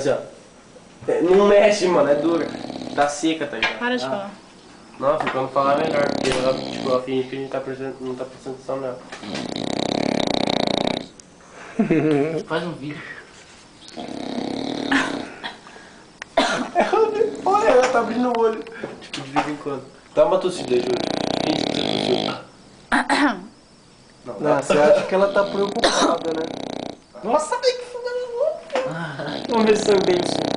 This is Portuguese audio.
Assim, ó. Não mexe, mano, é dura. Tá seca, tá ligado? Para de falar. Nossa, quando falar é melhor, porque ela, tipo, a finge que a gente não tá prestando atenção nela. Faz um vídeo. Olha, ela tá abrindo o olho. Tipo, de vez em quando. Dá uma tossida aí, Júlio. Quem que você tossiu? Não, Você acha que ela tá preocupada, né? Nossa, bem que fudeu. Vamos ver se eu bem isso.